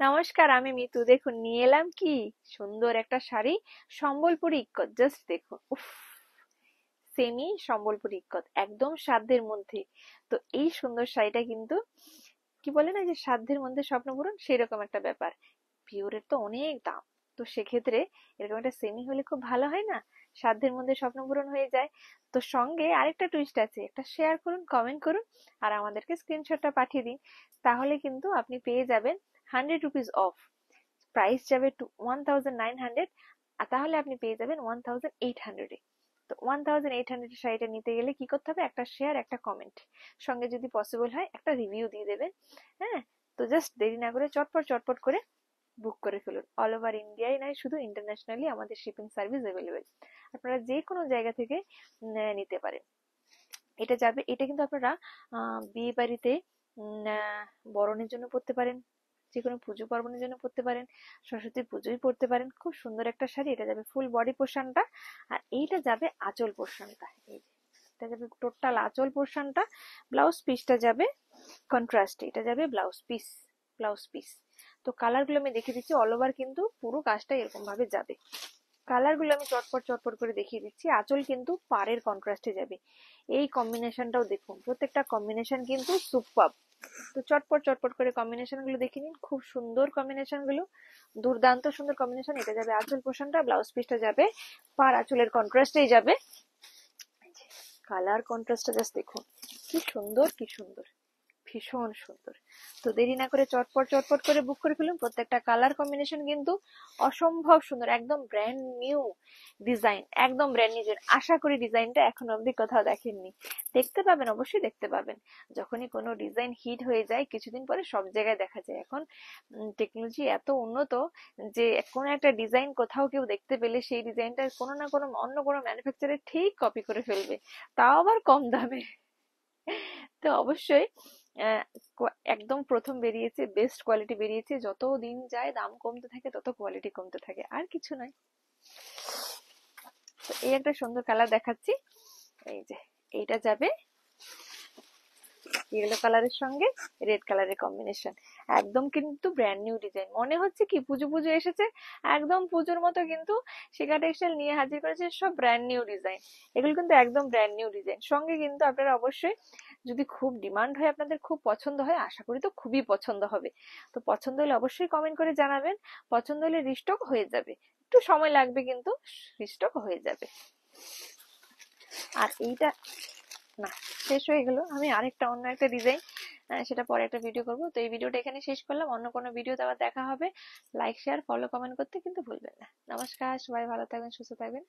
নমস্কার, আমি মিতু। দেখুন নিয়ে এলাম কি সুন্দর একটা শাড়ি, সম্বলপুরি ইক্কত। জাস্ট দেখুন, উফ, সেমি সম্বলপুরি ইক্কত, একদম সাধ্যের মধ্যে। তো এই সুন্দর শাড়িটা কিন্তু কি বলে না যে সাধ্যের মধ্যে স্বপ্ন পূরণ, সেরকম একটা ব্যাপার। পিওরের তো অনেক দাম। তো সেক্ষেত্রে এরকম একটা সেমি হলে খুব ভালো হয় না? সাধ্যের মধ্যে স্বপ্ন পূরণ হয়ে যায়। তো সঙ্গে আরেকটা টুইস্ট আছে, একটা শেয়ার করুন, কমেন্ট করুন, আর আমাদেরকে স্ক্রিনশটটা পাঠিয়ে দিন। তাহলে কিন্তু আপনি পেয়ে যাবেন 100 রুপিস অফ। প্রাইস যাবে টু 1900, আর তাহলে আপনি পেয়ে যাবেন 1800 এ। তো 1800 এর শাড়িটা নিতে গেলে কি করতে হবে? একটা শেয়ার, একটা কমেন্ট, সঙ্গে যদি পসিবল হয় একটা রিভিউ দিয়ে দেবেন। হ্যাঁ, তো জাস্ট দেরি না করে চটপট চটপট করে বুক করে ফেলুন। অল ওভার ইন্ডিয়ায় নয়, শুধু ইন্টারন্যাশনালি আমাদের শিপিং সার্ভিস অ্যাভেলেবেল। আপনারা যে কোনো জায়গা থেকে নিতে পারেন। এটা কিন্তু আপনারা বিয়ে বাড়িতে, বরণের জন্য পরতে পারেন, যে কোনো পুজো পার্বণের জন্য পরতে পারেন, সরস্বতী পুজোয় পরতে পারেন। খুব সুন্দর একটা শাড়ি। এটা যাবে ফুল বডি পোর্শনটা, আর এইটা যাবে আঁচল পোর্শনটা। এই যে, এটা যাবে টোটাল আঁচল পোর্শনটা। ব্লাউজ পিসটা যাবে কন্ট্রাস্টে, এটা যাবে ব্লাউজ পিস। তো কালার গুলো আমি দেখে দিচ্ছি। অল ওভার কিন্তু পুরো কাজটা এরকম ভাবে যাবে। কালার গুলো আমি চটপট চটপট করে দেখিয়ে দিচ্ছি। আঁচল কিন্তু পাড়ের কন্ট্রাস্টে যাবে। এই কম্বিনেশনটাও দেখুন, প্রত্যেকটা কম্বিনেশন কিন্তু সুপার। তো চটপট চটপট করে কম্বিনেশন গুলো দেখে নিন। খুব সুন্দর কম্বিনেশন গুলো, দুর্দান্ত সুন্দর কম্বিনেশন। এটা যাবে আঁচল পোর্শনটা, ব্লাউজ পিসটা যাবে পাড় আঁচলের কন্ট্রাস্টেই যাবে। কালার কন্ট্রাস্টটা জাস্ট দেখুন, কি সুন্দর কি সুন্দর, ভীষণ সুন্দর। তো দেরি না করে চটপট চটপট করে বুক করে ফেলুন। প্রত্যেকটা কালার কম্বিনেশন কিন্তু অসম্ভব সুন্দর, একদম ব্র্যান্ড নিউ ডিজাইন, একদম ব্র্যান্ড নিউ। আশা করি ডিজাইনটা এখন অবধি কোথাও দেখেননি। দেখতে পাবেন, অবশ্যই দেখতে পাবেন। যখনই কোনো ডিজাইন হিট হয়ে যায় কিছুদিন পরে সব জায়গায় দেখা যায়। এখন টেকনোলজি এত উন্নত যে কোনো একটা ডিজাইন কোথাও কেউ দেখতে পেলে সেই ডিজাইনটা কোনো না কোনো অন্য কোনো ম্যানুফ্যাকচারার ঠিক কপি করে ফেলবে, তাও আবার কম দামে। তো অবশ্যই আহ, একদম প্রথম বেরিয়েছে, বেস্ট কোয়ালিটি বেরিয়েছে। যত দিন যায় দাম কমতে থাকে, তত কোয়ালিটি কমতে থাকে, আর কিছু নয়। তো এই একটা সুন্দর কালার দেখাচ্ছি। এই যে, এইটা যাবে ইয়েলো কালারের সঙ্গে রেড কালারের কম্বিনেশন। একদম কিন্তু ব্র্যান্ড নিউ ডিজাইন। মনে হচ্ছে কি পুজো পুজো এসেছে, একদম পুজোর মতো কিন্তু শিখা টেক্সটাইল নিয়ে হাজির করেছে সব ব্র্যান্ড নিউ ডিজাইন। এগুলো কিন্তু একদম ব্র্যান্ড নিউ ডিজাইন। সঙ্গে কিন্তু আপনারা অবশ্যই, যদি খুব ডিমান্ড হয়, আপনাদের খুব পছন্দ হয়, আশা করি তো খুবই পছন্দ হবে। তো পছন্দ হলে অবশ্যই কমেন্ট করে জানাবেন। পছন্দ হলে রিস্টক হয়ে যাবে, একটু সময় লাগবে কিন্তু রিস্টক হয়ে যাবে। আর এইটা না, শেষ হয়ে গেল। আমি আরেকটা অন্য একটা ডিজাইন, সেটা পরে একটা ভিডিও করব। তো এই ভিডিওটা এখানে শেষ করলাম। অন্য কোনো ভিডিওতে আবার দেখা হবে। লাইক শেয়ার ফলো কমেন্ট করতে কিন্তু ভুলবেন না। নমস্কার, সবাই ভালো থাকবেন, সুস্থ থাকবেন।